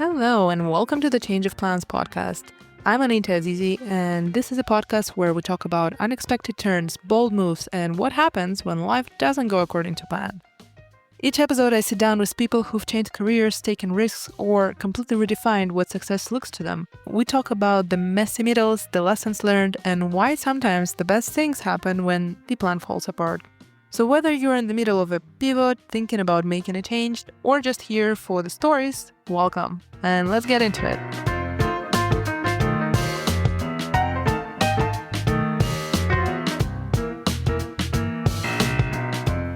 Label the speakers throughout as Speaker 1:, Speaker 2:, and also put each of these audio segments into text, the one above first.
Speaker 1: Hello, and welcome to the Change of Plans podcast. I'm Anita Azizi, and this is a podcast where we talk about unexpected turns, bold moves, and what happens when life doesn't go according to plan. Each episode, I sit down with people who've changed careers, taken risks, or completely redefined what success looks to them. We talk about the messy middles, the lessons learned, and why sometimes the best things happen when the plan falls apart. So whether you're in the middle of a pivot, thinking about making a change, or just here for the stories, welcome. And let's get into it.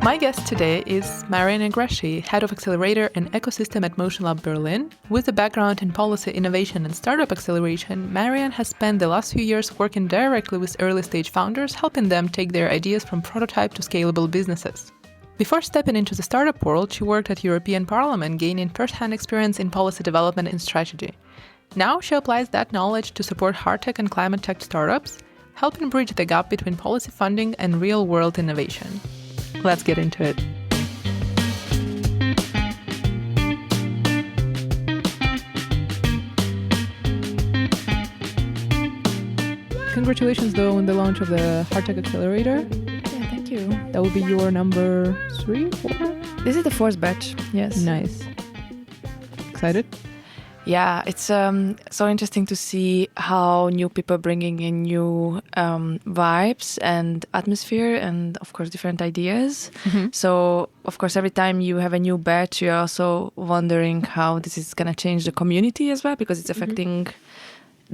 Speaker 1: My guest today is Mariann Egressy, Head of Accelerator and Ecosystem at Motion Lab Berlin. With a background in policy innovation and startup acceleration, Mariann has spent the last few years working directly with early-stage founders, helping them take their ideas from prototype to scalable businesses. Before stepping into the startup world, she worked at European Parliament, gaining first-hand experience in policy development and strategy. Now she applies that knowledge to support hardtech and climate tech startups, helping bridge the gap between policy funding and real-world innovation. Let's get into it. Congratulations, though, on the launch of the hardtech accelerator.
Speaker 2: Yeah, thank you.
Speaker 1: That will be your number 3, 4?
Speaker 2: This is the fourth batch, yes.
Speaker 1: Nice. Excited?
Speaker 2: Yeah, it's so interesting to see how new people bringing in new vibes and atmosphere and, of course, different ideas.
Speaker 1: Mm-hmm.
Speaker 2: So, of course, every time you have a new batch, you're also wondering how this is going to change the community as well, because it's affecting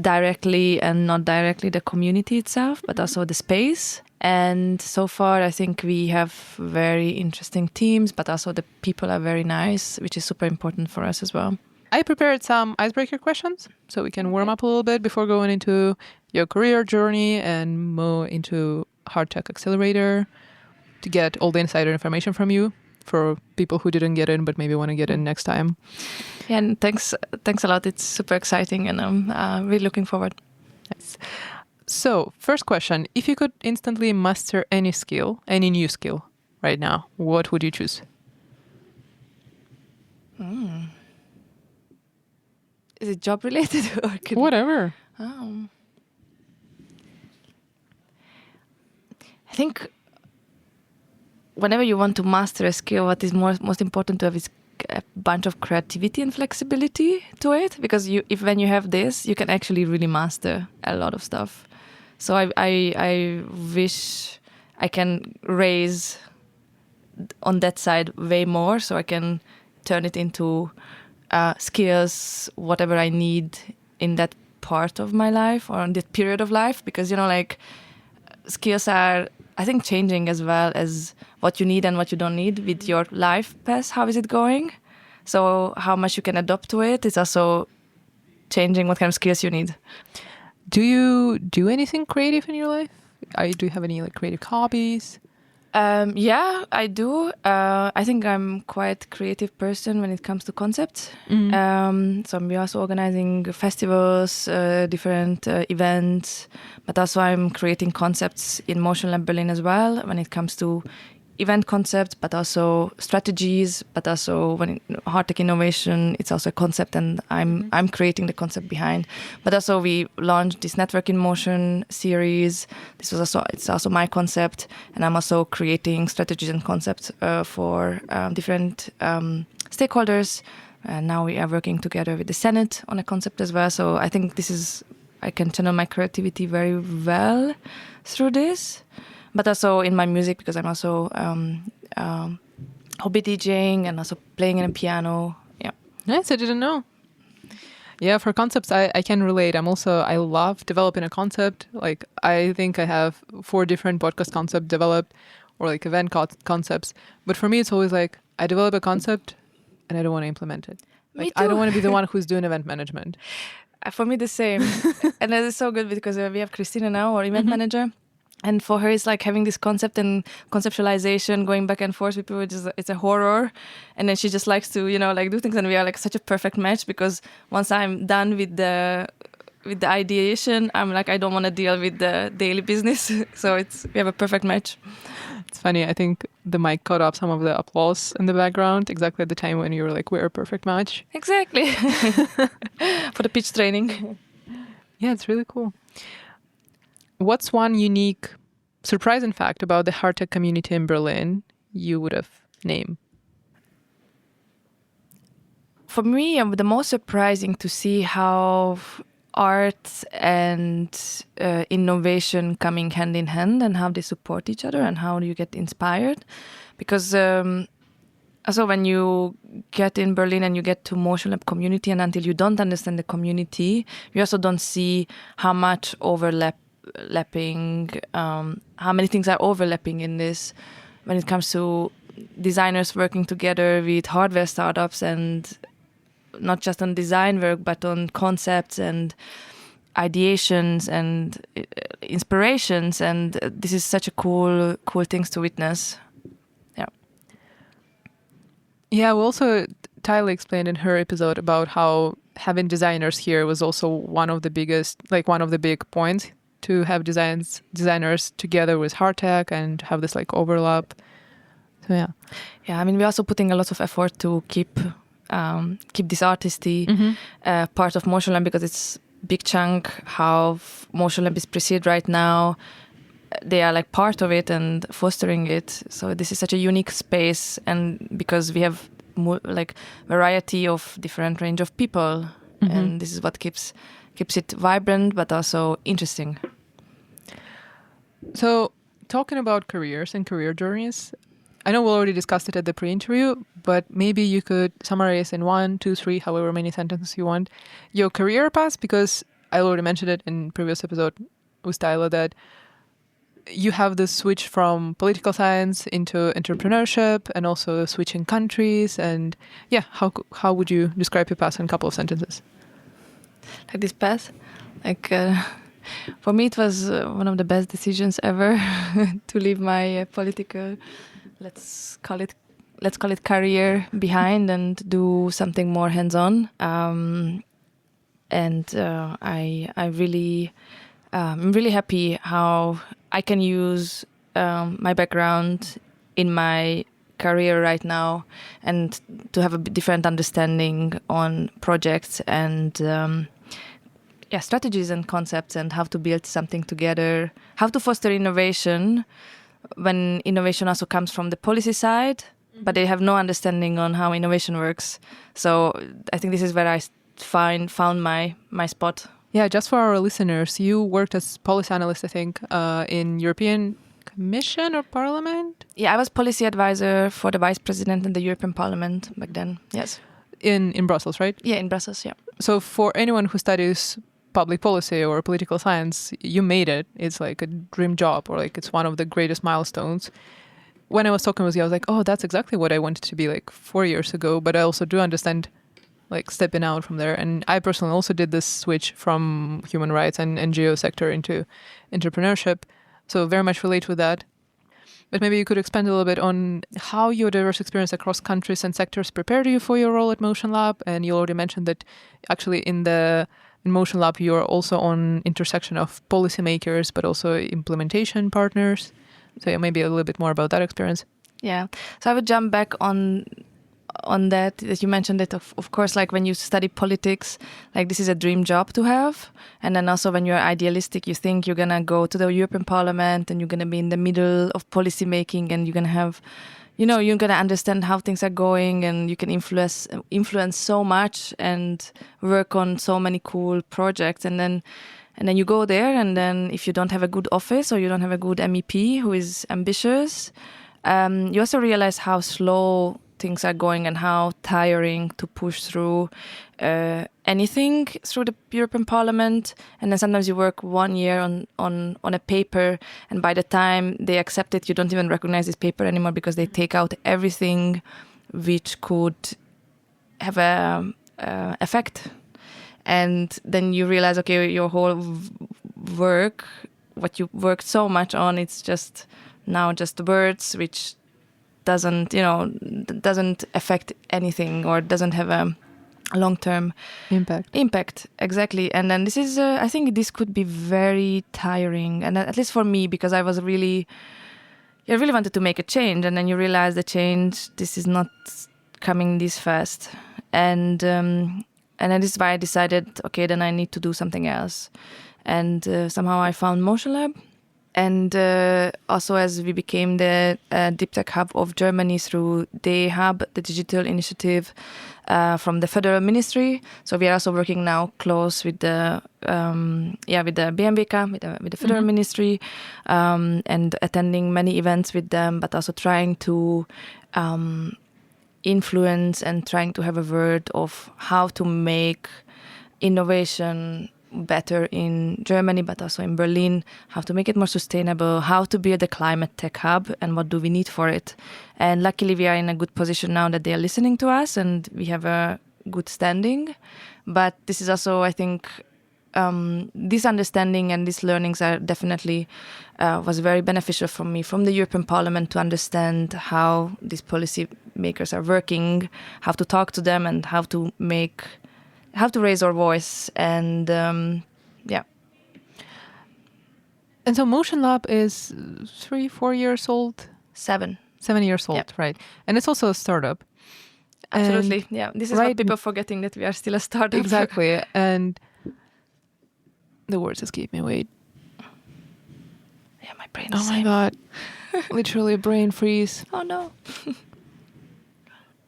Speaker 2: directly and not directly the community itself, but also the space. And so far, I think we have very interesting teams, but also the people are very nice, which is super important for us as well.
Speaker 1: I prepared some icebreaker questions so we can warm up a little bit before going into your career journey and more into hardtech accelerator to get all the insider information from you for people who didn't get in but maybe want to get in next time.
Speaker 2: Yeah, and thanks a lot. It's super exciting and I'm really looking forward.
Speaker 1: Nice. So, first question, if you could instantly master any new skill right now, what would you choose?
Speaker 2: Is it job related or
Speaker 1: whatever?
Speaker 2: I think whenever you want to master a skill, what is most important to have is a bunch of creativity and flexibility to it, because when you have this, you can actually really master a lot of stuff. So I wish I can raise on that side way more, so I can turn it into skills, whatever I need in that part of my life or in that period of life, because skills are, I think, changing as well as what you need and what you don't need with your life path. How is it going? So how much you can adapt to it is also changing what kind of skills you need.
Speaker 1: Do you do anything creative in your life? Do you have any creative hobbies?
Speaker 2: Yeah, I do. I think I'm quite a creative person when it comes to concepts.
Speaker 1: Mm-hmm.
Speaker 2: So I'm also organizing festivals, different events, but also I'm creating concepts in Motion Lab Berlin as well when it comes to event concepts, but also strategies, but also hardtech innovation, it's also a concept and I'm creating the concept behind. But also we launched this Network in Motion series. It's also my concept, and I'm also creating strategies and concepts for different stakeholders. And now we are working together with the Senate on a concept as well. So I think I can channel my creativity very well through this. But also in my music, because I'm also hobby DJing and also playing in a piano. Yeah.
Speaker 1: Nice, I didn't know. Yeah, for concepts, I can relate. I love developing a concept. I think I have 4 different podcast concepts developed or event concepts. But for me, it's always I develop a concept and I don't want to implement it.
Speaker 2: Me too.
Speaker 1: I don't want to be the one who's doing event management.
Speaker 2: For me, the same. And that is so good because we have Christina now, our event manager. And for her, it's having this concept and conceptualization, going back and forth with people, it's a horror. And then she just likes to, do things. And we are such a perfect match, because once I'm done with the with the ideation. I'm like, I don't want to deal with the daily business. So we have a perfect match.
Speaker 1: It's funny. I think the mic caught up some of the applause in the background exactly at the time when you were like, we're a perfect match.
Speaker 2: Exactly. For the pitch training.
Speaker 1: Yeah, it's really cool. What's one unique, surprising fact about the hardtech community in Berlin you would have named?
Speaker 2: For me, the most surprising to see how art and innovation coming hand in hand and how they support each other and how you get inspired. Because also when you get in Berlin and you get to Motion Lab community, and until you don't understand the community, you also don't see how much overlapping, how many things are overlapping in this when it comes to designers working together with hardware startups, and not just on design work, but on concepts and ideations and inspirations. And this is such a cool things to witness. Yeah.
Speaker 1: Yeah, well, also Tyler explained in her episode about how having designers here was also one of the big points to have designers together with hardtech and have this like overlap. So yeah.
Speaker 2: Yeah, I mean, we're also putting a lot of effort to keep this artistry part of Motion Lab, because it's big chunk how Motion Lab is perceived right now. They are like part of it and fostering it. So this is such a unique space, and because we have like variety of different range of people, and this is what keeps it vibrant but also interesting.
Speaker 1: So talking about careers and career journeys, I know we already discussed it at the pre-interview, but maybe you could summarize in 1, 2, 3, however many sentences you want, your career path, because I already mentioned it in previous episode with Tyler that you have the switch from political science into entrepreneurship and also switching countries. And yeah, how would you describe your path in a couple of sentences?
Speaker 2: Like this path? Like, for me, it was one of the best decisions ever to leave my political, let's call it career behind and do something more hands-on. And I'm really happy how I can use my background in my career right now and to have a different understanding on projects and strategies and concepts and how to build something together, how to foster innovation when innovation also comes from the policy side, but they have no understanding on how innovation works. So I think this is where I found my spot.
Speaker 1: Yeah, just for our listeners, you worked as policy analyst, I think, in European Commission or Parliament?
Speaker 2: Yeah, I was policy advisor for the Vice President in the European Parliament back then, yes.
Speaker 1: In Brussels, right?
Speaker 2: Yeah, in Brussels, yeah.
Speaker 1: So for anyone who studies public policy or political science, you made it. It's like a dream job, or like it's one of the greatest milestones. When I was talking with you, I was like, oh, that's exactly what I wanted to be like 4 years ago. But I also do understand like stepping out from there. And I personally also did this switch from human rights and NGO sector into entrepreneurship. So very much relate with that. But maybe you could expand a little bit on how your diverse experience across countries and sectors prepared you for your role at Motion Lab. And you already mentioned that actually in Motion Lab, you're also on intersection of policymakers, but also implementation partners. So yeah, maybe a little bit more about that experience.
Speaker 2: Yeah. So I would jump back on that you mentioned that of course, like when you study politics, like this is a dream job to have. And then also when you're idealistic, you think you're gonna go to the European Parliament and you're gonna be in the middle of policy making and you're gonna have, you're gonna understand how things are going and you can influence so much and work on so many cool projects. And then you go there, and then if you don't have a good office or you don't have a good MEP who is ambitious, you also realize how slow things are going and how tiring to push through anything through the European Parliament. And then sometimes you work 1 year on a paper, and by the time they accept it, you don't even recognize this paper anymore because they take out everything which could have a effect. And then you realize, okay, your whole work, what you worked so much on, it's just now just words which doesn't affect anything or doesn't have long-term
Speaker 1: impact.
Speaker 2: Exactly. And then this is I think this could be very tiring, and at least for me, because I really wanted to make a change, and then you realize the change, this is not coming this fast, and that is why I decided, okay, then I need to do something else. And somehow I found Motion Lab. And also, as we became the deep tech hub of Germany through the hub, the digital initiative from the federal ministry. So we are also working now close with the with the BMWK, with the federal ministry, and attending many events with them, but also trying to influence and trying to have a word of how to make innovation better in Germany, but also in Berlin, how to make it more sustainable, how to build a climate tech hub, and what do we need for it. And luckily we are in a good position now that they are listening to us and we have a good standing. But this is also, I think, this understanding and these learnings are definitely was very beneficial for me from the European Parliament to understand how these policy makers are working, how to talk to them, and how to raise our voice. And
Speaker 1: And so Motion Lab is 3-4 years old?
Speaker 2: 7
Speaker 1: years old, right. And it's also a startup.
Speaker 2: Absolutely, yeah. This is what people forgetting, that we are still a startup.
Speaker 1: Exactly. And the words escape me, wait.
Speaker 2: Yeah, my brain is
Speaker 1: my God. Literally brain freeze.
Speaker 2: Oh no.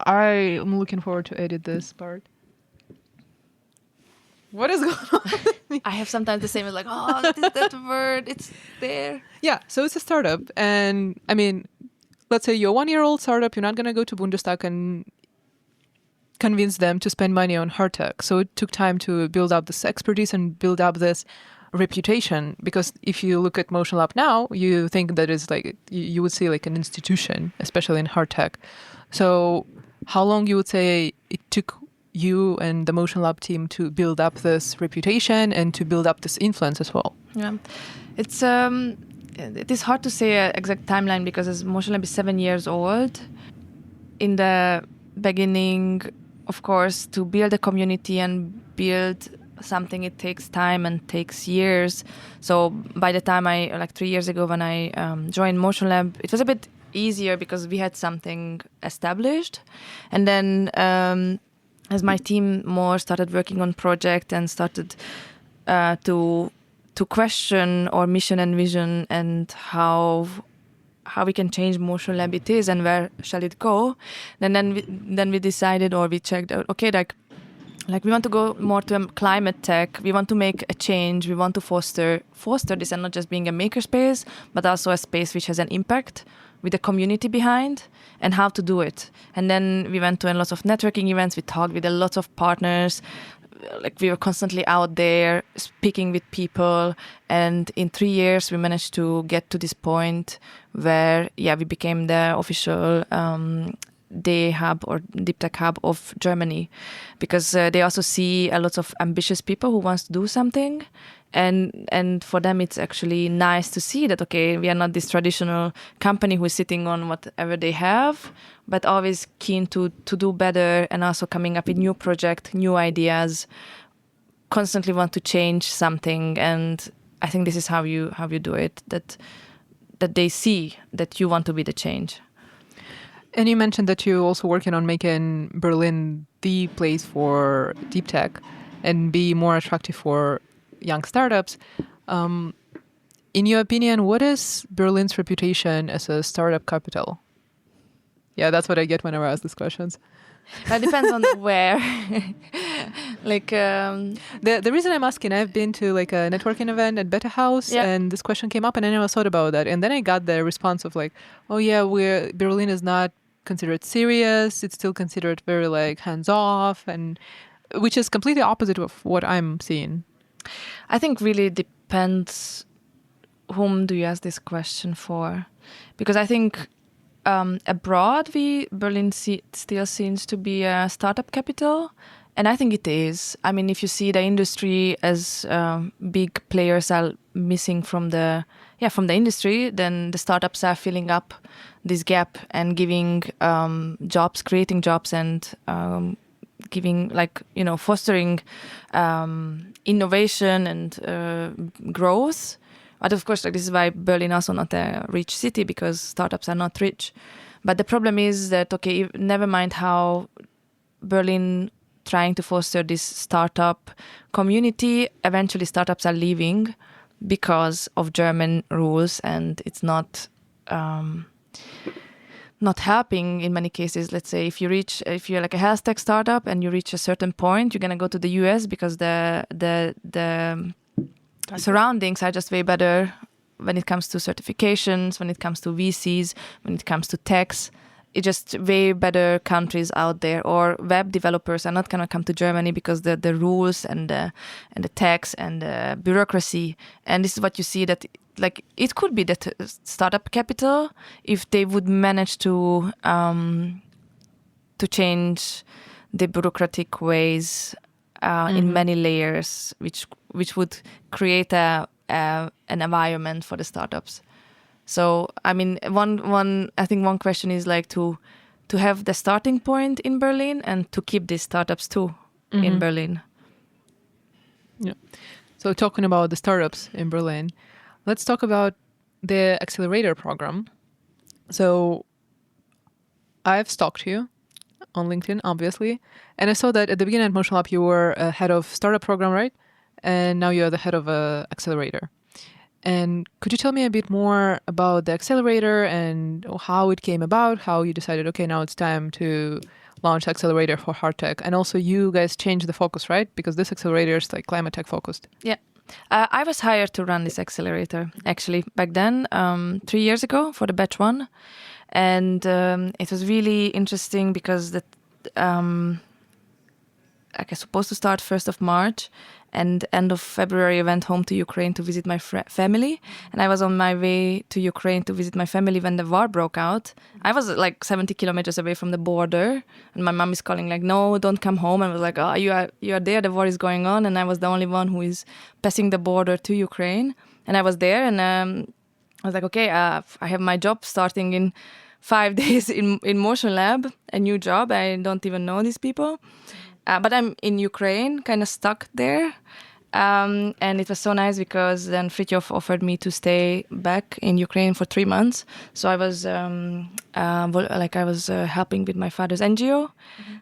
Speaker 1: I am looking forward to edit this part. What is going on with me?
Speaker 2: I have sometimes the same, like, oh, that is that word, it's there.
Speaker 1: Yeah, so it's a startup. And I mean, let's say you're a 1-year-old startup, you're not going to go to Bundestag and convince them to spend money on hardtech. So it took time to build up this expertise and build up this reputation. Because if you look at Motion Lab now, you think that it's like, you would say like an institution, especially in hardtech. So how long you would say it took you and the Motion Lab team to build up this reputation and to build up this influence as well?
Speaker 2: Yeah, it is hard to say an exact timeline, because as Motion Lab is 7 years old. In the beginning, of course, to build a community and build something, it takes time and takes years. So by the time 3 years ago when I joined Motion Lab, it was a bit easier because we had something established. And then as my team more started working on project and started to question our mission and vision and how we can change Motion Lab it is and where shall it go, then we decided, or we checked out, okay, like we want to go more to a climate tech, we want to make a change, we want to foster this, and not just being a makerspace, but also a space which has an impact with a community behind, and how to do it. And then we went to a lot of networking events, we talked with a lot of partners, like we were constantly out there speaking with people, and in 3 years we managed to get to this point where we became the official day hub or deep tech hub of Germany, because they also see a lot of ambitious people who wants to do something, and for them it's actually nice to see that, okay, we are not this traditional company who is sitting on whatever they have, but always keen to do better, and also coming up with new project, new ideas, constantly want to change something. And I think this is how you do it, that they see that you want to be the change.
Speaker 1: And you mentioned that you're also working on making Berlin the place for deep tech and be more attractive for young startups. In your opinion, what is Berlin's reputation as a startup capital? Yeah, that's what I get whenever I ask these questions.
Speaker 2: It depends on where.
Speaker 1: The reason I'm asking, I've been to like a networking event at Beta House, and this question came up, and I never thought about that. And then I got the response of like, oh yeah, Berlin is not considered serious. It's still considered very like hands off, and which is completely opposite of what I'm seeing.
Speaker 2: I think really depends whom do you ask this question for, because I think abroad Berlin still seems to be a startup capital, and I think it is. I mean, if you see the industry as big players are missing from the industry, then the startups are filling up this gap and giving jobs, creating jobs, and giving fostering innovation and growth. But of course, this is why Berlin also not a rich city, because startups are not rich. But the problem is that, okay, never mind how Berlin trying to foster this startup community, eventually startups are leaving because of German rules, and it's not helping in many cases. Let's say if you're like a health tech startup and you reach a certain point, you're gonna go to the US because the surroundings are just way better when it comes to certifications, when it comes to VCs, when it comes to techs. It's just way better countries out there. Or web developers are not gonna come to Germany because the rules and the tax and the bureaucracy. And this is what you see, that like it could be that startup capital, if they would manage to change the bureaucratic ways in many layers, which would create an environment for the startups. So, I mean, one question is like to have the starting point in Berlin and to keep these startups too in Berlin.
Speaker 1: Yeah. So talking about the startups in Berlin, let's talk about the accelerator program. So I've stalked you on LinkedIn, obviously, and I saw that at the beginning at Motion Lab you were head of startup program, right? And now you're the head of accelerator. And could you tell me a bit more about the accelerator and how it came about, how you decided, okay, now it's time to launch accelerator for hardtech? And also you guys changed the focus, right? Because this accelerator is like climate tech focused.
Speaker 2: Yeah. I was hired to run this accelerator actually back then, 3 years ago for the batch 1. And it was really interesting because I was supposed to start 1st of March. And end of February, I went home to Ukraine to visit my family. And I was on my way to Ukraine to visit my family when the war broke out. I was like 70 kilometers away from the border. And my mom is calling like, no, don't come home. And I was like, oh, you are there, the war is going on. And I was the only one who is passing the border to Ukraine. And I was there and I was like, okay, I have my job starting in 5 days in Motion Lab, a new job. I don't even know these people. But I'm in Ukraine, kind of stuck there. And it was so nice because then Fritjof offered me to stay back in Ukraine for 3 months. So I was helping with my father's NGO.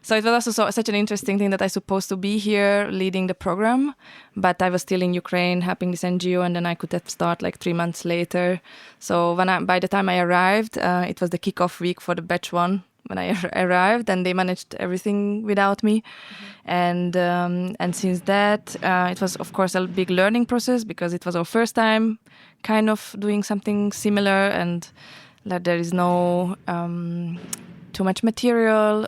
Speaker 2: So it was also such an interesting thing that I was supposed to be here leading the program, but I was still in Ukraine helping this NGO, and then I could start like 3 months later. So by the time I arrived, it was the kickoff week for the batch 1. When I arrived, and they managed everything without me. And since that, it was, of course, a big learning process because it was our first time kind of doing something similar, and that there is no too much material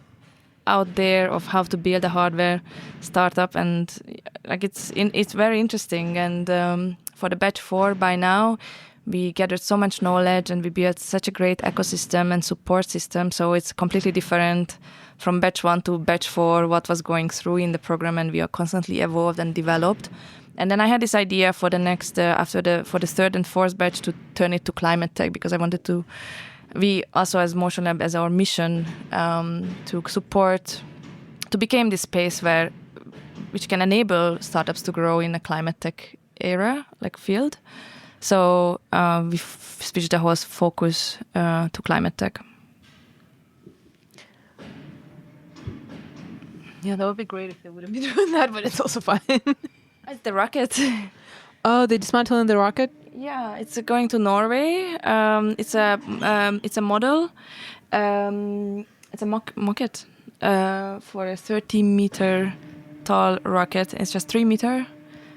Speaker 2: out there of how to build a hardware startup. And like it's very interesting. And for the batch 4 by now, we gathered so much knowledge and we built such a great ecosystem and support system. So it's completely different from batch 1 to batch 4, what was going through in the program, and we are constantly evolved and developed. And then I had this idea for the next, for the 3rd and 4th batch to turn it to climate tech, because I wanted to, we also as Motion Lab, as our mission to support, to become this space which can enable startups to grow in a climate tech era, like field. So we switched the whole focus to climate tech.
Speaker 1: Yeah, that would be great if they wouldn't be doing that, but it's also fine.
Speaker 2: It's the rocket.
Speaker 1: Oh, they dismantling the rocket?
Speaker 2: Yeah, it's going to Norway. It's a model. It's a mocket for a 30-meter tall rocket. It's just 3 meters.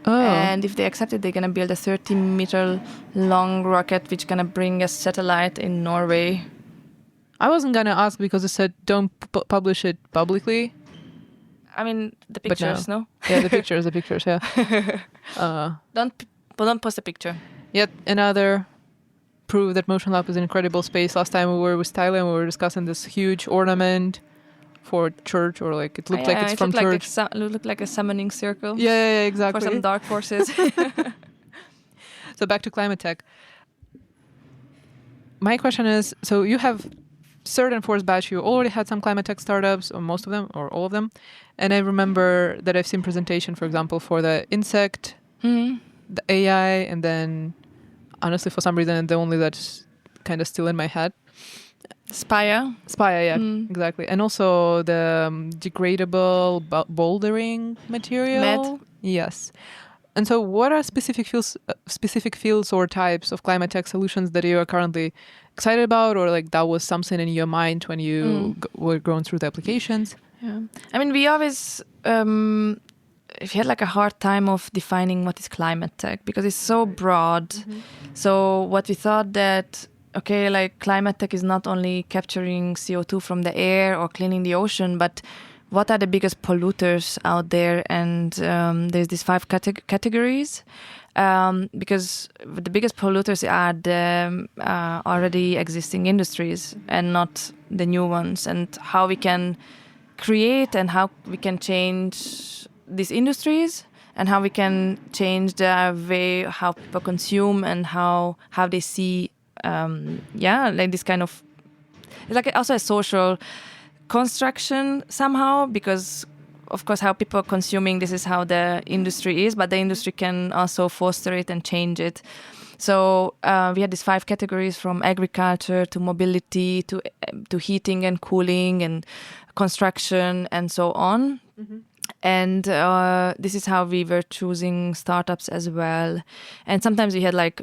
Speaker 1: Oh.
Speaker 2: And if they accept it, they're going to build a 30-meter long rocket, which is going to bring a satellite in Norway.
Speaker 1: I wasn't going to ask because it said don't publish it publicly.
Speaker 2: I mean, the pictures, no?
Speaker 1: Yeah, the pictures, yeah.
Speaker 2: Don't post a picture.
Speaker 1: Yet another proof that Motion Lab is an incredible space. Last time we were with Tyler and we were discussing this huge ornament for church, or like it looked like it's from church.
Speaker 2: It looked like a summoning circle.
Speaker 1: Yeah, exactly.
Speaker 2: For some dark forces.
Speaker 1: So back to climate tech. My question is, so you have third and fourth batch, you already had some climate tech startups, or most of them, or all of them. And I remember that I've seen presentation, for example, for the insect, the AI, and then honestly, for some reason, the only that's kind of still in my head.
Speaker 2: Spire,
Speaker 1: yeah, exactly. And also the degradable bouldering material.
Speaker 2: Met.
Speaker 1: Yes. And so what are specific fields or types of climate tech solutions that you are currently excited about, or like that was something in your mind when you were going through the applications?
Speaker 2: Yeah. I mean, we always we had like a hard time of defining what is climate tech because it's so broad. So what we thought that, okay, like climate tech is not only capturing CO2 from the air or cleaning the ocean, but what are the biggest polluters out there? And there's these 5 categories because the biggest polluters are the already existing industries and not the new ones, and how we can create and how we can change these industries and how we can change the way how people consume and how they see like this kind of, it's like also a social construction somehow, because of course how people are consuming, this is how the industry is, but the industry can also foster it and change it. So we had these 5 categories, from agriculture to mobility to heating and cooling and construction and so on. And this is how we were choosing startups as well. And sometimes we had like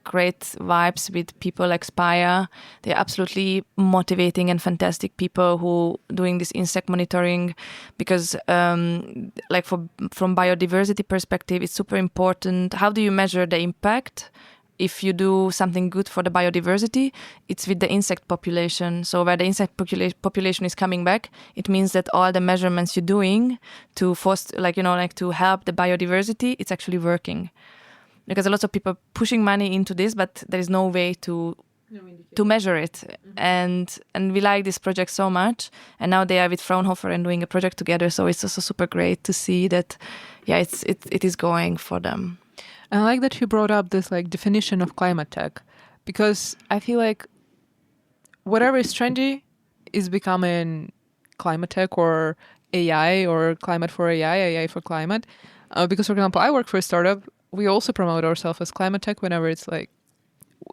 Speaker 2: great vibes with people like Spire. They're absolutely motivating and fantastic people who doing this insect monitoring, because like from biodiversity perspective, it's super important. How do you measure the impact? If you do something good for the biodiversity, it's with the insect population. So where the insect population is coming back, it means that all the measurements you're doing to foster, like, you know, like to help the biodiversity, it's actually working. Because a lot of people pushing money into this, but there is no way to measure it. And we like this project so much. And now they are with Fraunhofer and doing a project together. So it's also super great to see that, yeah, it is going for them.
Speaker 1: And I like that you brought up this like definition of climate tech, because I feel like whatever is trendy is becoming climate tech or AI or climate for AI for climate. Because, for example, I work for a startup. We also promote ourselves as climate tech whenever it's like,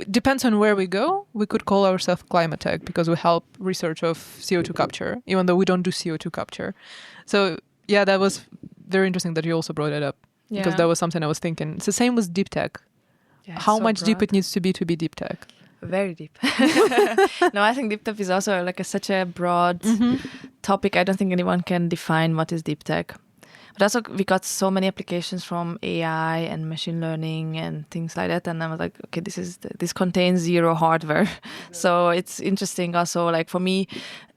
Speaker 1: it depends on where we go. We could call ourselves climate tech because we help research of CO2 capture, even though we don't do CO2 capture. So yeah, that was very interesting that you also brought it up.
Speaker 2: Yeah.
Speaker 1: Because that was something I was thinking. It's the same with deep tech.
Speaker 2: Yeah,
Speaker 1: How
Speaker 2: so
Speaker 1: much
Speaker 2: broad.
Speaker 1: deep it needs to be deep tech?
Speaker 2: Very deep. No, I think deep tech is also like such a broad topic. I don't think anyone can define what is deep tech. But also we got so many applications from AI and machine learning and things like that. And I was like, okay, this contains 0 hardware. So it's interesting also, like for me,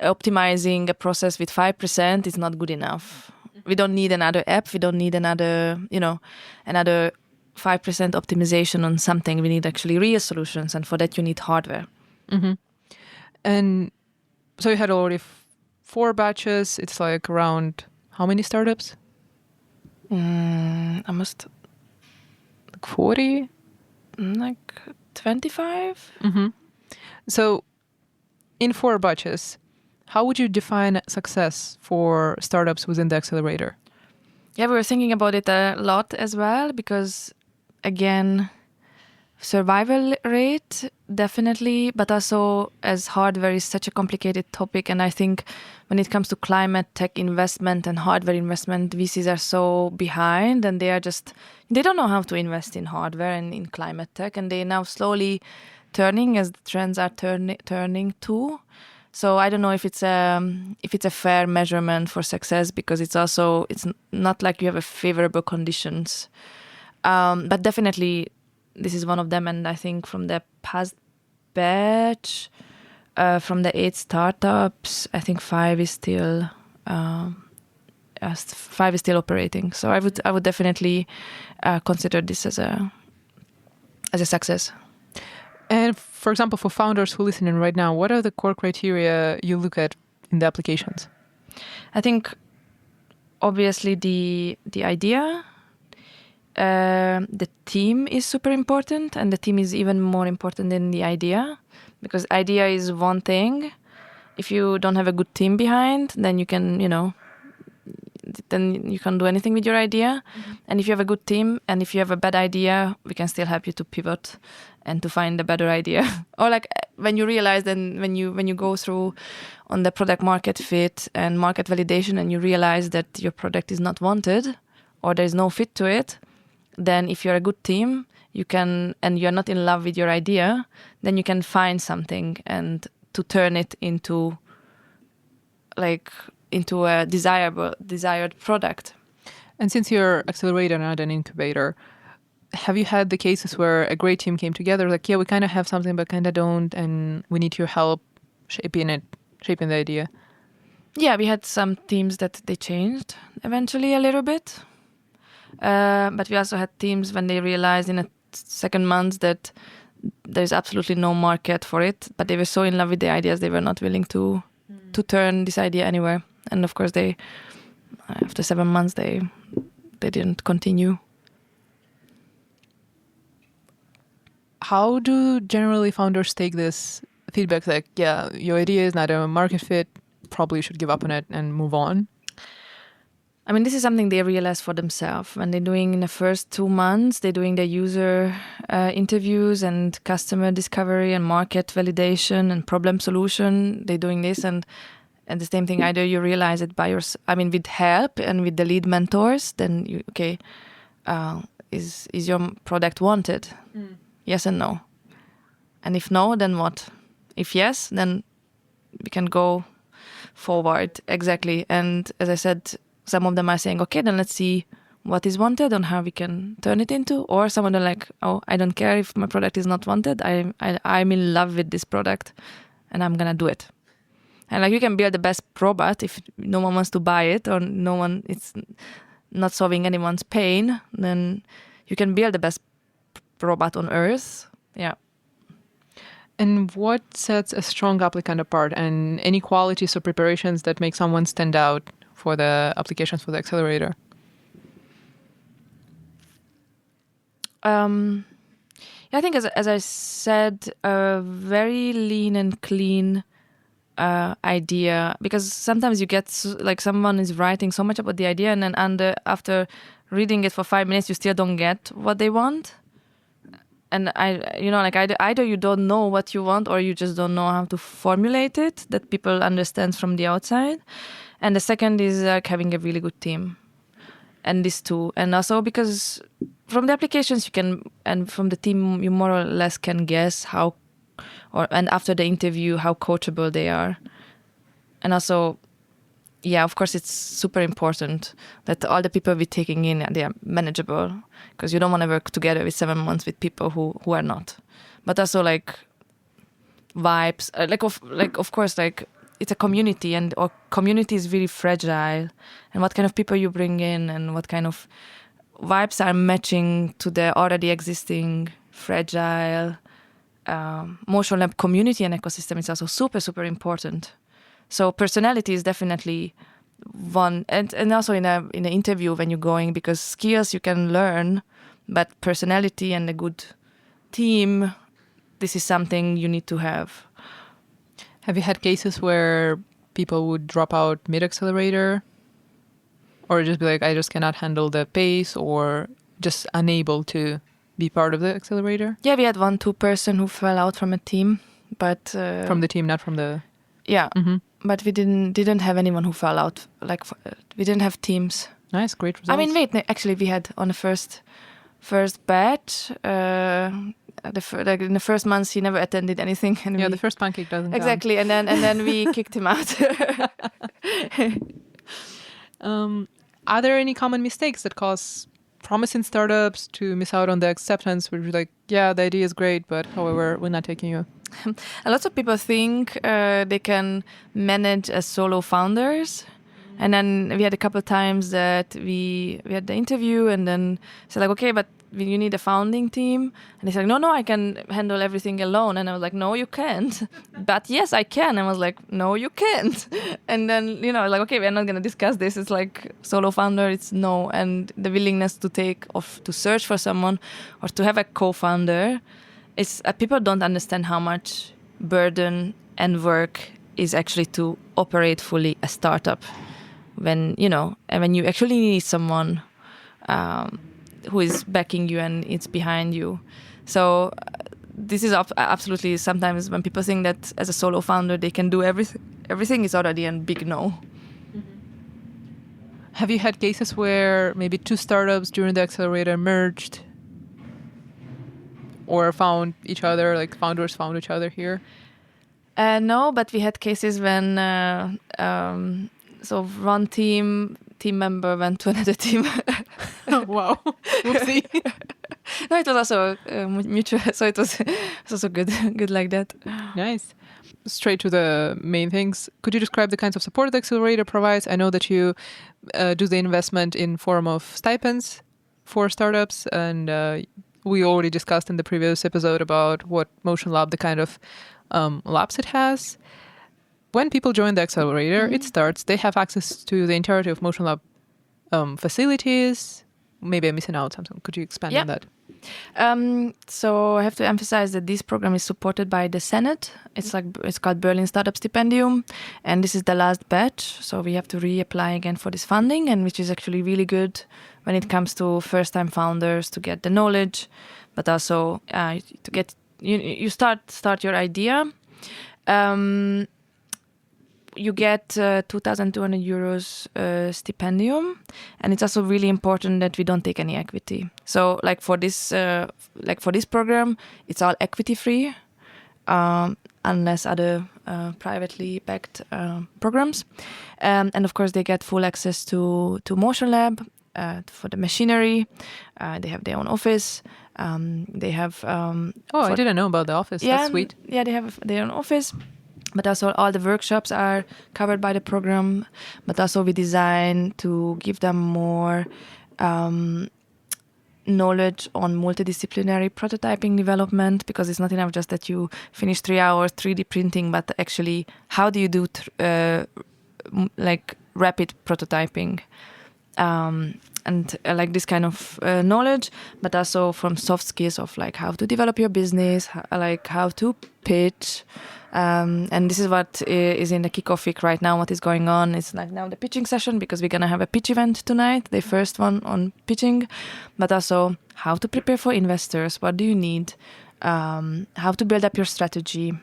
Speaker 2: optimizing a process with 5% is not good enough. We don't need another app. We don't need another 5% optimization on something. We need actually real solutions. And for that, you need hardware.
Speaker 1: And so you had already 4 batches. It's like around how many startups?
Speaker 2: Almost
Speaker 1: like 40?
Speaker 2: Like 25.
Speaker 1: So in 4 batches, how would you define success for startups within the accelerator?
Speaker 2: Yeah, we were thinking about it a lot as well, because again, survival rate, definitely, but also as hardware is such a complicated topic. And I think when it comes to climate tech investment and hardware investment, VCs are so behind, and they don't know how to invest in hardware and in climate tech. And they're now slowly turning as the trends are turning too. So I don't know if it's a fair measurement for success, because it's not like you have a favorable conditions. But definitely this is one of them. And I think from the past batch, from the 8 startups, I think 5 is still operating. So I would definitely consider this as a success.
Speaker 1: And for example, for founders who listen in right now, what are the core criteria you look at in the applications?
Speaker 2: I think obviously the idea, the team is super important, and the team is even more important than the idea, because idea is one thing. If you don't have a good team behind, then you can, then you can't do anything with your idea. And if you have a good team and if you have a bad idea, we can still help you to pivot and to find a better idea. Or like when you realize, then when you go through on the product market fit and market validation and you realize that your product is not wanted or there's no fit to it, then if you're a good team, you can, and you're not in love with your idea, then you can find something and to turn it into a desired product.
Speaker 1: And since you're accelerator, not an incubator, have you had the cases where a great team came together, like, yeah, we kind of have something, but kind of don't, and we need your help shaping the idea?
Speaker 2: Yeah, we had some teams that they changed eventually a little bit. But we also had teams when they realized in a second month that there's absolutely no market for it, but they were so in love with the ideas, they were not willing to turn this idea anywhere. And of course, they after 7 months, they didn't continue.
Speaker 1: How do generally founders take this feedback? Like, yeah, your idea is not a market fit, probably you should give up on it and move on.
Speaker 2: I mean, this is something they realize for themselves. When they're doing in the first 2 months, they're doing their user interviews and customer discovery and market validation and problem solution. They're doing this, and the same thing. Either you realize it by yourself, with help and with the lead mentors. Then is your product wanted? Yes and no. And if no, then what? If yes, then we can go forward. Exactly. And as I said, some of them are saying, okay, then let's see what is wanted and how we can turn it into. Or some of them are like, oh, I don't care if my product is not wanted. I'm in love with this product and I'm going to do it. And like, you can build the best robot if no one wants to buy it or it's not solving anyone's pain, then you can build the best robot on earth. Yeah.
Speaker 1: And what sets a strong applicant apart, and any qualities or preparations that make someone stand out for the applications for the accelerator?
Speaker 2: I think as I said, a very lean and clean idea, because sometimes you get like someone is writing so much about the idea and then after reading it for 5 minutes, you still don't get what they want. And either you don't know what you want or you just don't know how to formulate it that people understand from the outside. And the second is like having a really good team. And these two. And also because from the applications you can, and from the team you more or less can guess and after the interview how coachable they are. And also, yeah, of course, it's super important that all the people we're taking in, they are manageable, because you don't want to work together with 7 months with people who are not. But also like vibes, of course, like it's a community, and our community is really fragile. And what kind of people you bring in and what kind of vibes are matching to the already existing fragile Motion Lab community and ecosystem is also super, super important. So personality is definitely one, and also in an interview when you're going, because skills you can learn, but personality and a good team, this is something you need to have.
Speaker 1: Have you had cases where people would drop out mid-accelerator, or just be like, I just cannot handle the pace, or just unable to be part of the accelerator?
Speaker 2: Yeah, we had 1-2 person who fell out from a team, but
Speaker 1: from the team, not from the...
Speaker 2: Yeah, but we didn't have anyone who fell out. Like we didn't have teams.
Speaker 1: Nice, great results.
Speaker 2: Actually, we had on the first batch. In the first months, he never attended anything. And
Speaker 1: the first pancake doesn't
Speaker 2: exactly,
Speaker 1: count.
Speaker 2: and then we kicked him out.
Speaker 1: Are there any common mistakes that cause promising startups to miss out on the acceptance? Where you're like, yeah, the idea is great, but however, we're not taking you.
Speaker 2: A lot of people think they can manage as solo founders. And then we had a couple of times that we had the interview and then said like, okay, but you need a founding team. And they said, no, I can handle everything alone. And I was like, no, you can't. But yes, I can. And I was like, no, you can't. And then, like, okay, we're not going to discuss this. It's like solo founder, it's no. And the willingness to search for someone or to have a co-founder, people don't understand how much burden and work is actually to operate fully a startup when you actually need someone who is backing you and it's behind you. So this is absolutely, sometimes when people think that as a solo founder they can do everything is already a big no.
Speaker 1: Have you had cases where maybe two startups during the accelerator merged or found each other, like founders found each other here?
Speaker 2: No, but we had cases when so one team member went to another team.
Speaker 1: Oh, wow. Whoopsie.
Speaker 2: No, it was also mutual, so it was also good like that.
Speaker 1: Nice. Straight to the main things. Could you describe the kinds of support the accelerator provides? I know that you do the investment in form of stipends for startups, and we already discussed in the previous episode about what Motion Lab, the kind of labs it has. When people join the accelerator, it starts, they have access to the entirety of Motion Lab facilities. Maybe I'm missing out something. Could you expand on that?
Speaker 2: So I have to emphasize that this program is supported by the Senate. It's called Berlin Startup Stipendium, and this is the last batch. So we have to reapply again for this funding, and which is actually really good when it comes to first-time founders to get the knowledge, but also to get you start your idea. You get 2,200 euros stipendium, and it's also really important that we don't take any equity. So, like for this program, it's all equity free, unless other privately backed programs. And of course, they get full access to Motion Lab for the machinery. They have their own office. They have.
Speaker 1: I didn't know about the office.
Speaker 2: Yeah,
Speaker 1: that's sweet.
Speaker 2: Yeah, they have their own office. But also all the workshops are covered by the program. But also we design to give them more knowledge on multidisciplinary prototyping development, because it's not enough just that you finish 3 hours 3D printing, but actually how do you do like rapid prototyping and like this kind of knowledge, but also from soft skills of like how to develop your business, like how to pitch. And this is what is in the kickoff week right now. What is going on? It's like now the pitching session, because we're going to have a pitch event tonight, the first one on pitching, but also how to prepare for investors. What do you need? How to build up your strategy,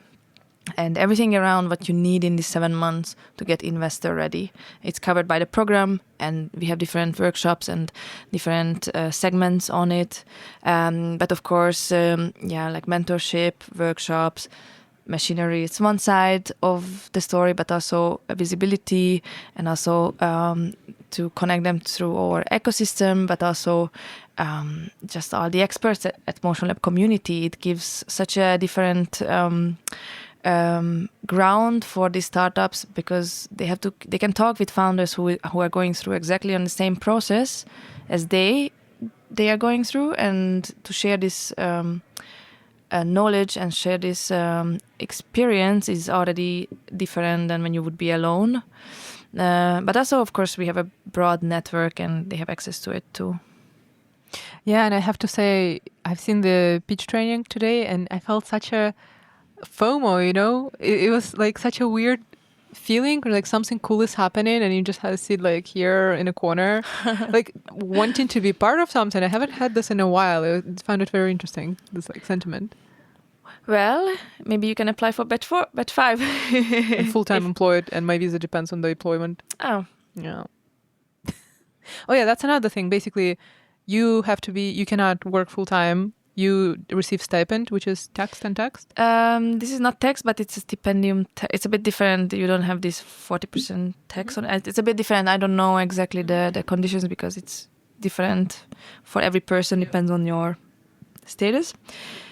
Speaker 2: and everything around what you need in these 7 months to get investor ready. It's covered by the program, and we have different workshops and different segments on it. But of course, like mentorship, workshops, machinery, it's one side of the story, but also visibility, and also to connect them through our ecosystem, but also just all the experts at Motion Lab community. It gives such a different ground for these startups, because they can talk with founders who are going through exactly on the same process as they are going through, and to share this knowledge and share this experience is already different than when you would be alone. But also, of course, we have a broad network, and they have access to it too.
Speaker 1: Yeah, and I have to say, I've seen the pitch training today, and I felt such a FOMO, it was like such a weird feeling, like something cool is happening and you just have to sit like here in a corner, like wanting to be part of something. I haven't had this in a while. I found it very interesting, this like sentiment.
Speaker 2: Well, maybe you can apply for batch 5.
Speaker 1: And full-time employed, and my visa depends on the employment.
Speaker 2: Oh.
Speaker 1: Yeah. Oh yeah, that's another thing. Basically, you cannot work full-time. You receive stipend, which is taxed and taxed?
Speaker 2: This is not tax, but it's a stipendium. It's a bit different. You don't have this 40% tax on it. It's a bit different. I don't know exactly the conditions, because it's different for every person. Depends on your status.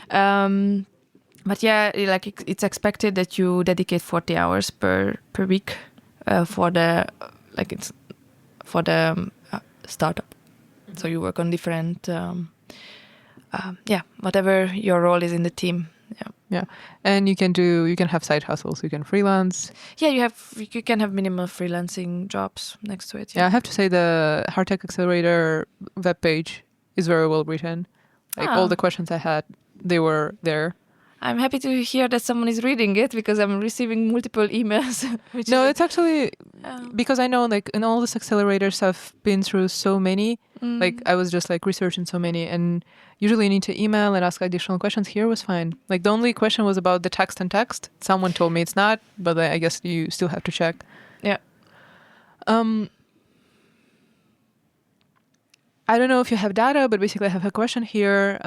Speaker 2: But yeah, like it's expected that you dedicate 40 hours per week for the startup. So you work on different. Whatever your role is in the team.
Speaker 1: Yeah, and you can have side hustles. You can freelance.
Speaker 2: Yeah, you can have minimal freelancing jobs next to it.
Speaker 1: Yeah, I have to say the hardtech accelerator webpage is very well written. Like all the questions I had, they were there.
Speaker 2: I'm happy to hear that someone is reading it because I'm receiving multiple emails.
Speaker 1: It's actually because I know like in all these accelerators I've been through so many. Like I was just like researching so many, and usually you need to email and ask additional questions. Here was fine. Like the only question was about the text and text. Someone told me it's not, but I guess you still have to check.
Speaker 2: Yeah.
Speaker 1: I don't know if you have data, but basically I have a question here.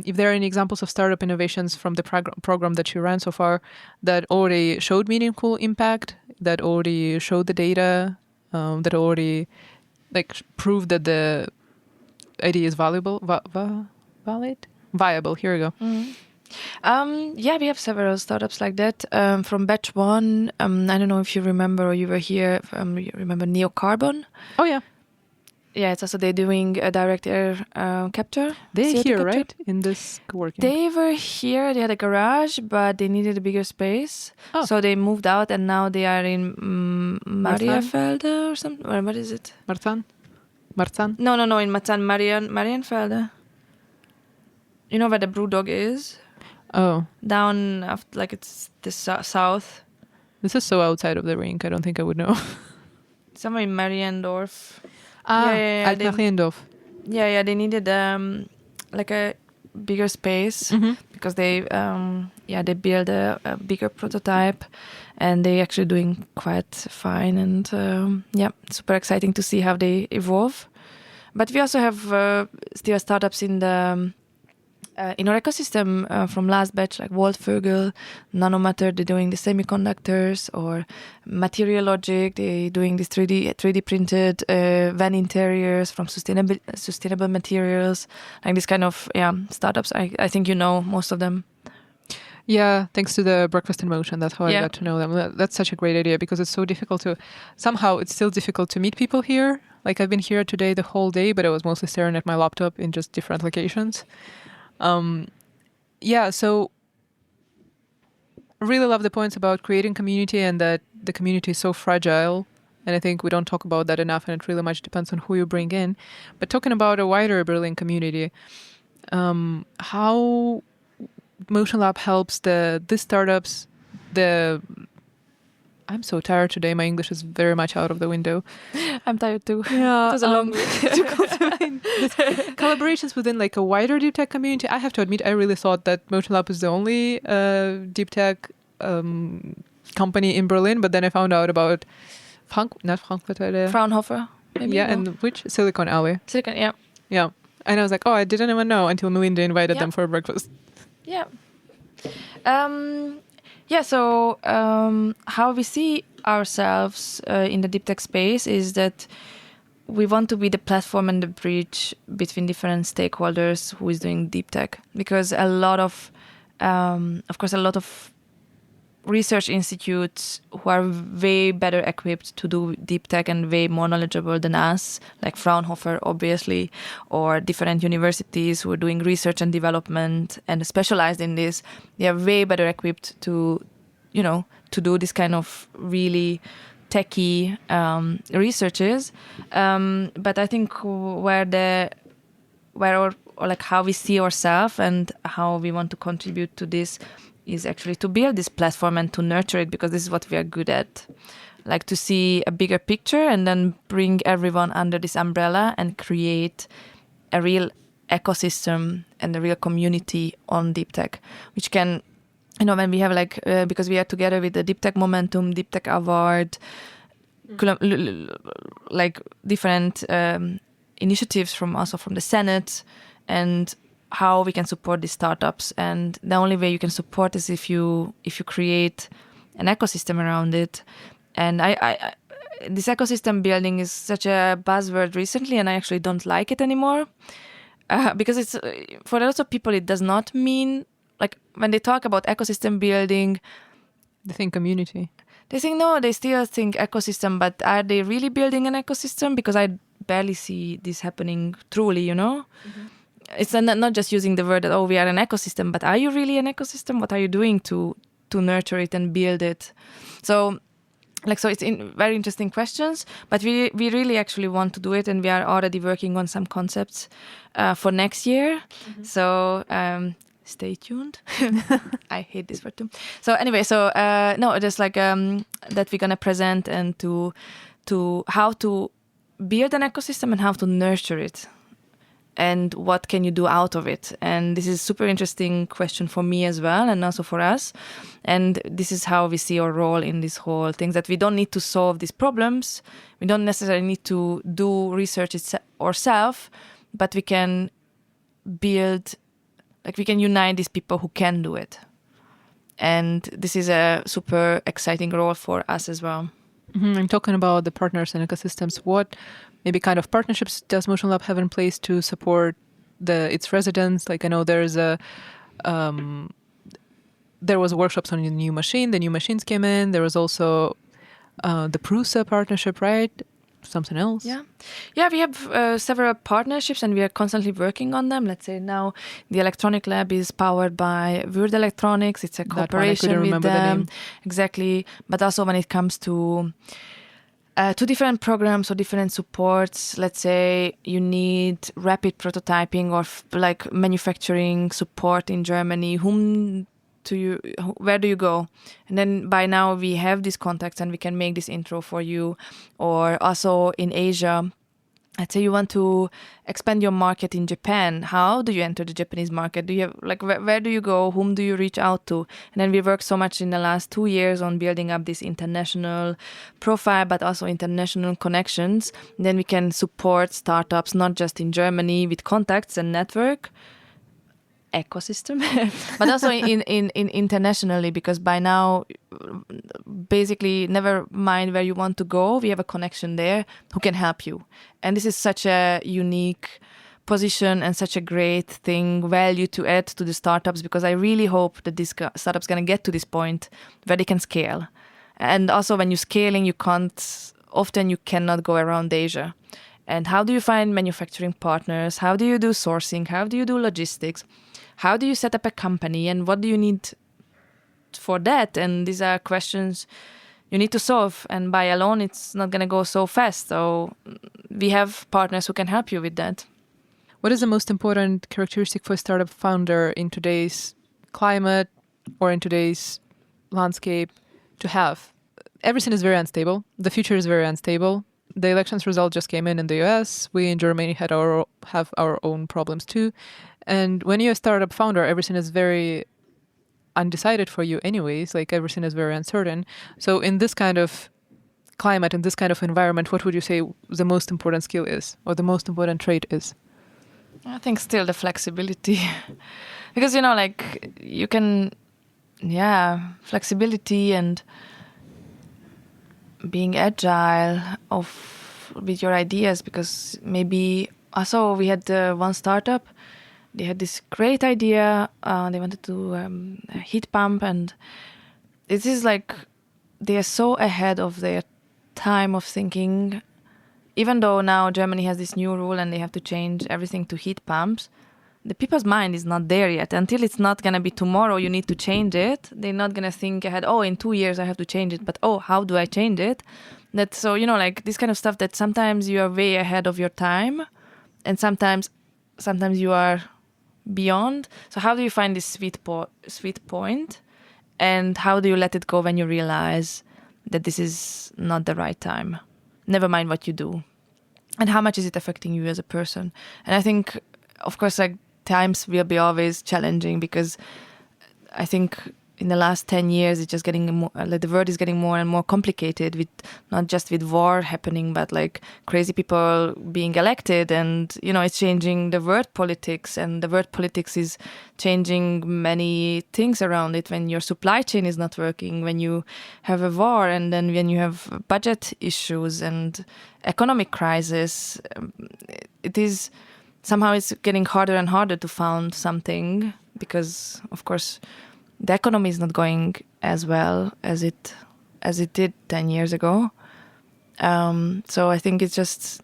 Speaker 1: If there are any examples of startup innovations from the program that you ran so far that already showed meaningful impact, that already showed the data, that already like proved that the idea is viable. Here we go.
Speaker 2: Yeah, we have several startups like that. From batch one, I don't know if you remember or you were here. You remember Neocarbon?
Speaker 1: Oh yeah.
Speaker 2: Yeah, it's also they're doing direct air capture.
Speaker 1: They're
Speaker 2: CO2
Speaker 1: here,
Speaker 2: capture.
Speaker 1: right? In this working.
Speaker 2: They were here. They had a garage, but they needed a bigger space, so they moved out, and now they are in Mariafelde or something. Or what is it?
Speaker 1: Marzahn?
Speaker 2: No, in Marzahn, Mariannfelde. You know where the Brewdog is?
Speaker 1: Oh.
Speaker 2: Down after, like it's the south.
Speaker 1: This is so outside of the rink. I don't think I would know.
Speaker 2: Somewhere in Mariendorf.
Speaker 1: Altmariendorf.
Speaker 2: Yeah, they needed like a bigger space because they build a bigger prototype, and they actually doing quite fine, and super exciting to see how they evolve. But we also have still startups in the in our ecosystem from last batch, like Waldvögel, Nanomatter, they're doing the semiconductors, or Material Logic, they're doing this 3D printed van interiors from sustainable materials, like this kind of startups. I think you know most of them.
Speaker 1: Yeah, thanks to the Breakfast in Motion, that's how I got to know them. That's such a great idea because it's so difficult it's still difficult to meet people here. Like I've been here today the whole day, but I was mostly staring at my laptop in just different locations. So really love the points about creating community and that the community is so fragile. And I think we don't talk about that enough, and it really much depends on who you bring in. But talking about a wider Berlin community, how Motion Lab helps these startups, I'm so tired today. My English is very much out of the window.
Speaker 2: I'm tired too.
Speaker 1: Yeah,
Speaker 2: it was a long week.
Speaker 1: Collaborations within like a wider deep tech community. I have to admit, I really thought that Motion Lab is the only deep tech company in Berlin, but then I found out about
Speaker 2: Fraunhofer. Maybe,
Speaker 1: and which Silicon Alley.
Speaker 2: Yeah.
Speaker 1: And I was like, I didn't even know until Melinda invited them for breakfast.
Speaker 2: Yeah. So how we see ourselves in the deep tech space is that we want to be the platform and the bridge between different stakeholders who is doing deep tech, because a lot of research institutes who are way better equipped to do deep tech and way more knowledgeable than us, like Fraunhofer, obviously, or different universities who are doing research and development and specialized in this. They are way better equipped to do this kind of really techie researches. But I think how we see ourselves and how we want to contribute to this is actually to build this platform and to nurture it, because this is what we are good at. Like to see a bigger picture and then bring everyone under this umbrella and create a real ecosystem and a real community on deep tech, which can, when we have because we are together with the Deep Tech Momentum, Deep Tech Award, like different initiatives from the Senate, and how we can support these startups. And the only way you can support is if you create an ecosystem around it. And I this ecosystem building is such a buzzword recently, and I actually don't like it anymore, because it's for lots of people it does not mean, like when they talk about ecosystem building,
Speaker 1: they think community.
Speaker 2: They think no, they still think ecosystem, but are they really building an ecosystem? Because I barely see this happening truly, Mm-hmm. It's not just using the word that, we are an ecosystem, but are you really an ecosystem? What are you doing to nurture it and build it? So it's very interesting questions, but we really actually want to do it, and we are already working on some concepts for next year. Mm-hmm. So stay tuned. I hate this word too. So anyway, no, just like that we're gonna present and to how to build an ecosystem and how to nurture it. And what can you do out of it? And this is a super interesting question for me as well, and also for us. And this is how we see our role in this whole thing, that we don't need to solve these problems. We don't necessarily need to do research ourselves, but we can build, like we can unite these people who can do it. And this is a super exciting role for us as well.
Speaker 1: I'm talking about the partners and ecosystems. What maybe kind of partnerships does Motion Lab have in place to support its residents? Like I know there was workshops on the new machine. The new machines came in. There was also the Prusa partnership, right? Something else?
Speaker 2: Yeah, we have several partnerships and we are constantly working on them. Let's say now the electronic lab is powered by Word Electronics. It's a cooperation with them. Exactly. But also when it comes to different programs or different supports, let's say you need rapid prototyping or like manufacturing support in Germany, where do you go? And then by now we have these contacts and we can make this intro for you. Or also in Asia, let's say you want to expand your market in Japan. How do you enter the Japanese market? Do you have, like, where do you go? Whom do you reach out to? And then we worked so much in the last 2 years on building up this international profile, but also international connections. And then we can support startups, not just in Germany with contacts and network ecosystem, but also in internationally, because by now, basically, never mind where you want to go, we have a connection there who can help you. And this is such a unique position and such a great thing, value to add to the startups, because I really hope that this startup's going to get to this point where they can scale. And also when you're scaling, you cannot go around Asia. And how do you find manufacturing partners? How do you do sourcing? How do you do logistics? How do you set up a company and what do you need for that? And these are questions you need to solve. And by alone, it's not going to go so fast. So we have partners who can help you with that.
Speaker 1: What is the most important characteristic for a startup founder in today's climate or in today's landscape to have? Everything is very unstable. The future is very unstable. The elections result just came in the US. We in Germany have our own problems too. And when you're a startup founder, everything is very undecided for you anyways. Like everything is very uncertain. So in this kind of climate, in this kind of environment, what would you say the most important skill is or the most important trait is?
Speaker 2: I think still the flexibility. Because, like you can, flexibility and being agile with your ideas, because maybe also we had one startup, they had this great idea, they wanted to do a heat pump, and it is like they are so ahead of their time of thinking. Even though now Germany has this new rule and they have to change everything to heat pumps, the people's mind is not there yet. Until it's not going to be tomorrow, you need to change it. They're not going to think ahead, in 2 years I have to change it, but how do I change it? So, like this kind of stuff that sometimes you are way ahead of your time and sometimes you are beyond. So how do you find this sweet point? And how do you let it go when you realize that this is not the right time? Never mind what you do. And how much is it affecting you as a person? And I think, of course, like times will be always challenging, because I think in the last 10 years, it's just getting more, the world is getting more and more complicated, with not just with war happening, but like crazy people being elected, and it's changing the world politics, and the world politics is changing many things around it. When your supply chain is not working, when you have a war, and then when you have budget issues and economic crisis, somehow it's getting harder and harder to found something, because of course the economy is not going as well as it did 10 years ago. So I think it's just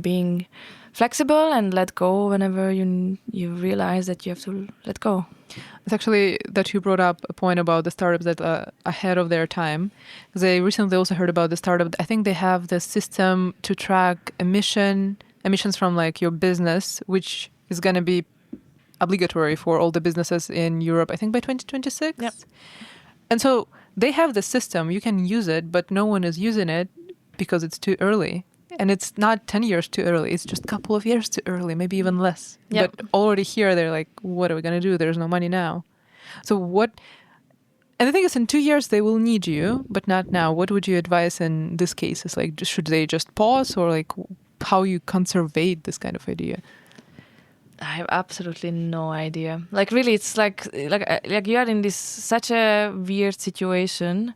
Speaker 2: being flexible and let go whenever you realize that you have to let go.
Speaker 1: It's actually that you brought up a point about the startups that are ahead of their time. Because I recently also heard about the startup. I think they have the system to track emissions from like your business, which is going to be obligatory for all the businesses in Europe, I think by 2026.
Speaker 2: Yep.
Speaker 1: And so they have the system, you can use it, but no one is using it because it's too early. And it's not 10 years too early, it's just a couple of years too early, maybe even less.
Speaker 2: Yep.
Speaker 1: But already here, they're like, what are we going to do? There's no money now. So and the thing is, in 2 years, they will need you, but not now. What would you advise in this case? Is like, should they just pause, or like how you conservate this kind of idea?
Speaker 2: I have absolutely no idea. Like really, it's like you are in this such a weird situation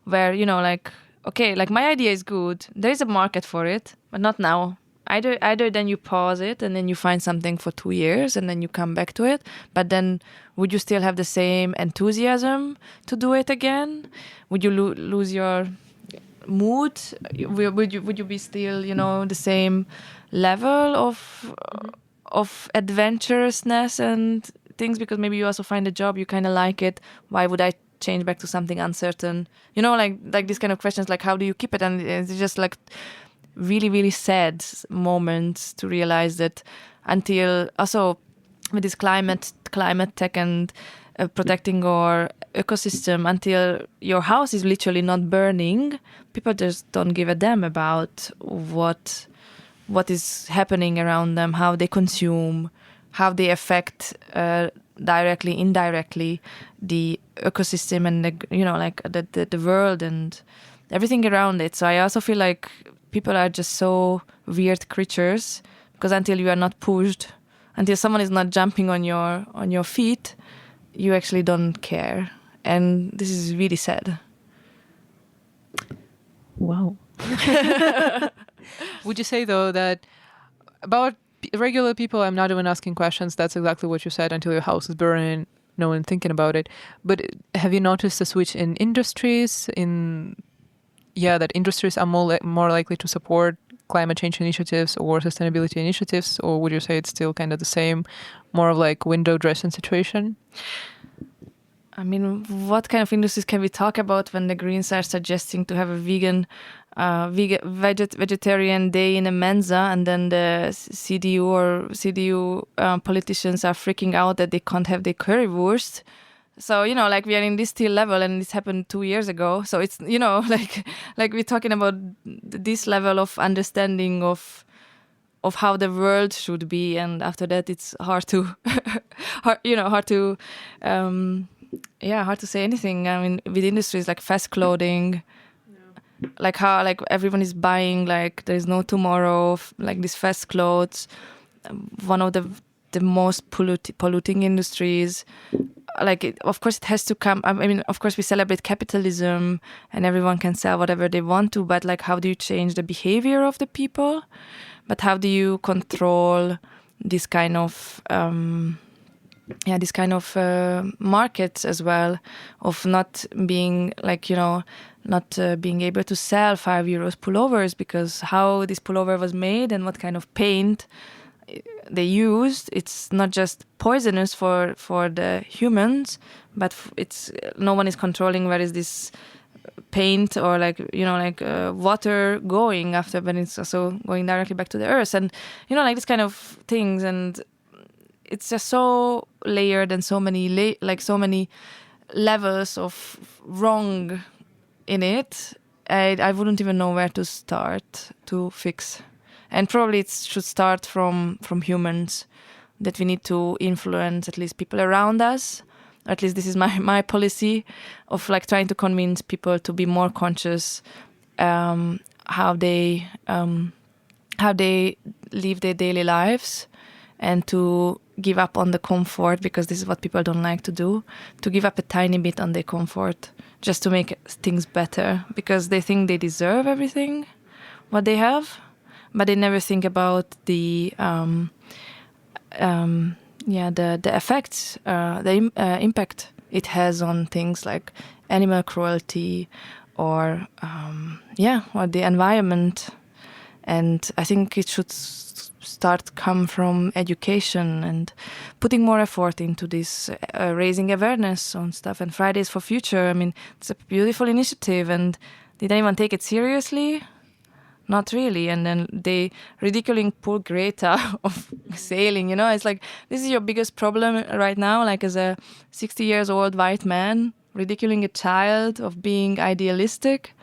Speaker 2: where, you know, like, okay, like my idea is good. There is a market for it, but not now. Either then you pause it and then you find something for 2 years and then you come back to it. But then would you still have the same enthusiasm to do it again? Would you lose your mood? Would you be still, you know, the same level of adventurousness and things? Because maybe you also find a job, you kind of like it. Why would I change back to something uncertain? You know, like these kind of questions, like how do you keep it? And it's just like really, really sad moments to realize that until also with this climate tech and protecting our ecosystem, until your house is literally not burning, people just don't give a damn about what is happening around them, how they consume, how they affect directly, indirectly the ecosystem and the world and everything around it. So I also feel like people are just so weird creatures, because until you are not pushed, until someone is not jumping on your feet, you actually don't care. And this is really sad.
Speaker 1: Wow. Would you say, though, that about regular people, I'm not even asking questions, that's exactly what you said, until your house is burning, no one thinking about it. But have you noticed a switch in industries, that industries are more likely to support climate change initiatives or sustainability initiatives? Or would you say it's still kind of the same, more of like window dressing situation?
Speaker 2: I mean, what kind of industries can we talk about when the Greens are suggesting to have a vegetarian day in a Mensa, and then the CDU politicians are freaking out that they can't have their currywurst? So, you know, like we are in this still level, and this happened 2 years ago. So it's, you know, like we're talking about this level of understanding of how the world should be, and after that it's hard to hard to say anything. I mean, with industries like fast clothing, like how like everyone is buying, like there is no tomorrow, like these fast clothes, one of the most polluting industries. Like of course it has to come. I mean, of course we celebrate capitalism and everyone can sell whatever they want to, but like how do you change the behavior of the people? But how do you control this kind of markets as well, of not being like, you know, not being able to sell €5 pullovers because how this pullover was made and what kind of paint they used. It's not just poisonous for the humans, but it's no one is controlling where is this paint or water going after, but it's also going directly back to the earth, and you know, like this kind of things. And it's just so layered and so many so many levels of wrong in it. I wouldn't even know where to start to fix. And probably it should start from humans, that we need to influence at least people around us. At least this is my policy of like trying to convince people to be more conscious how they live their daily lives, and to give up on the comfort, because this is what people don't like to do, to give up a tiny bit on their comfort just to make things better, because they think they deserve everything what they have, but they never think about the effects, the impact it has on things like animal cruelty or the environment. And I think it should come from education and putting more effort into this, raising awareness on stuff. And Fridays for Future, I mean, it's a beautiful initiative, and did anyone take it seriously? Not really. And then they ridiculing poor Greta of sailing, you know? It's like, this is your biggest problem right now, like as a 60 years old white man, ridiculing a child of being idealistic.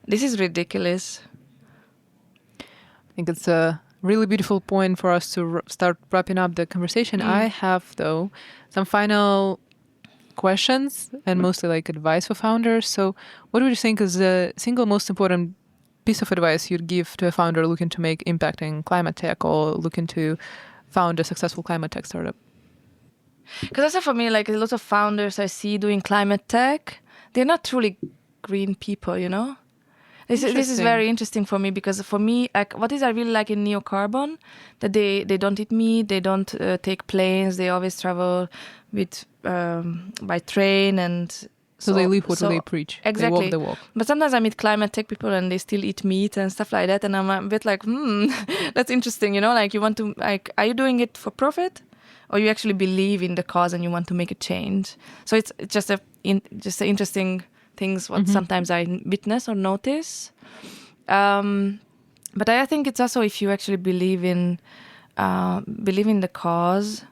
Speaker 2: This is ridiculous.
Speaker 1: I think it's a really beautiful point for us to start wrapping up the conversation. I have, though, some final questions and mostly like advice for founders. So what would you think is the single most important piece of advice you'd give to a founder looking to make impact in climate tech or looking to found a successful climate tech startup?
Speaker 2: Because also for me, like a lot of founders I see doing climate tech, they're not truly green people, you know? This is very interesting for me, because for me, like, what is I really like in Neocarbon, that they don't eat meat, they don't take planes, they always travel with by train, and
Speaker 1: so they live what they preach.
Speaker 2: Exactly.
Speaker 1: They walk the walk.
Speaker 2: But sometimes I meet climate tech people and they still eat meat and stuff like that, and I'm a bit like, that's interesting, you know? Like, you want to, like, are you doing it for profit, or you actually believe in the cause and you want to make a change? So it's just a interesting things what sometimes I witness or notice. But I think it's also, if you actually believe in the cause,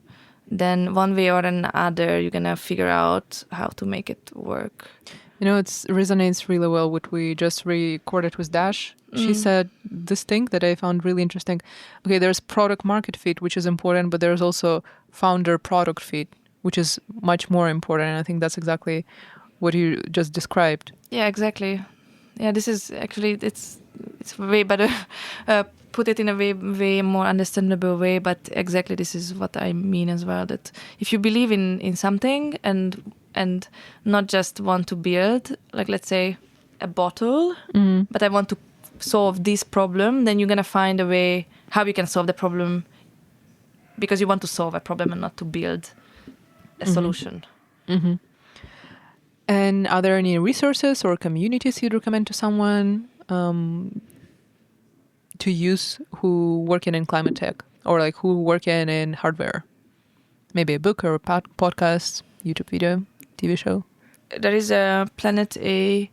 Speaker 2: then one way or another you're gonna figure out how to make it work.
Speaker 1: You know, it resonates really well what we just recorded with Dash. She said this thing that I found really interesting. Okay, there's product market fit, which is important, but there's also founder product fit, which is much more important. And I think that's exactly what you just described.
Speaker 2: Yeah, exactly. Yeah, this is actually, it's way better. Put it in a way more understandable way, but exactly this is what I mean as well. That if you believe in something and not just want to build, like, let's say, a bottle, but I want to solve this problem, then you're gonna find a way how you can solve the problem, because you want to solve a problem and not to build a solution.
Speaker 1: And are there any resources or communities you'd recommend to someone to use who working in climate tech, or like who working in hardware? Maybe a book or a podcast, YouTube video, TV show?
Speaker 2: There is a Planet A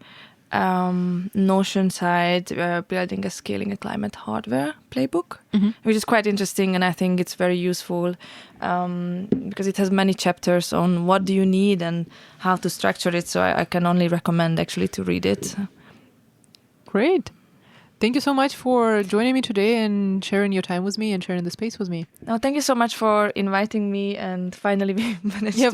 Speaker 2: Notion side building a scaling a climate hardware playbook, which is quite interesting, and I think it's very useful because it has many chapters on what do you need and how to structure it. So I can only recommend actually to read it. Great.
Speaker 1: Thank you so much for joining me today and sharing your time with me and sharing the space with me.
Speaker 2: Oh, thank you so much for inviting me, and finally we managed to...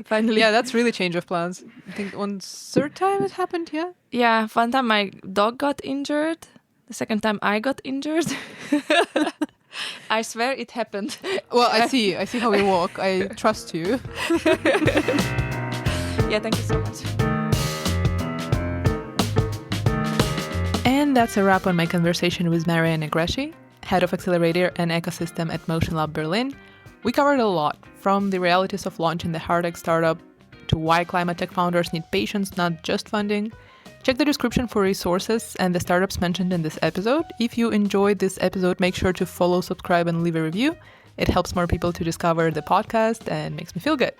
Speaker 1: Finally. Yeah, that's really change of plans. I think on third time it happened, yeah?
Speaker 2: Yeah, one time my dog got injured. The second time I got injured. I swear it happened.
Speaker 1: Well, I see how you walk. I trust you.
Speaker 2: Yeah, thank you so much.
Speaker 1: And that's a wrap on my conversation with Mariann Egressy, head of accelerator and ecosystem at Motion Lab Berlin. We covered a lot, from the realities of launching the hardtech startup to why climate tech founders need patience, not just funding. Check the description for resources and the startups mentioned in this episode. If you enjoyed this episode, make sure to follow, subscribe, and leave a review. It helps more people to discover the podcast and makes me feel good.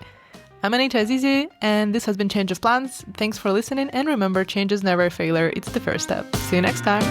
Speaker 1: I'm Anita Azizi, and this has been Change of Plans. Thanks for listening, and remember, change is never a failure, it's the first step. See you next time!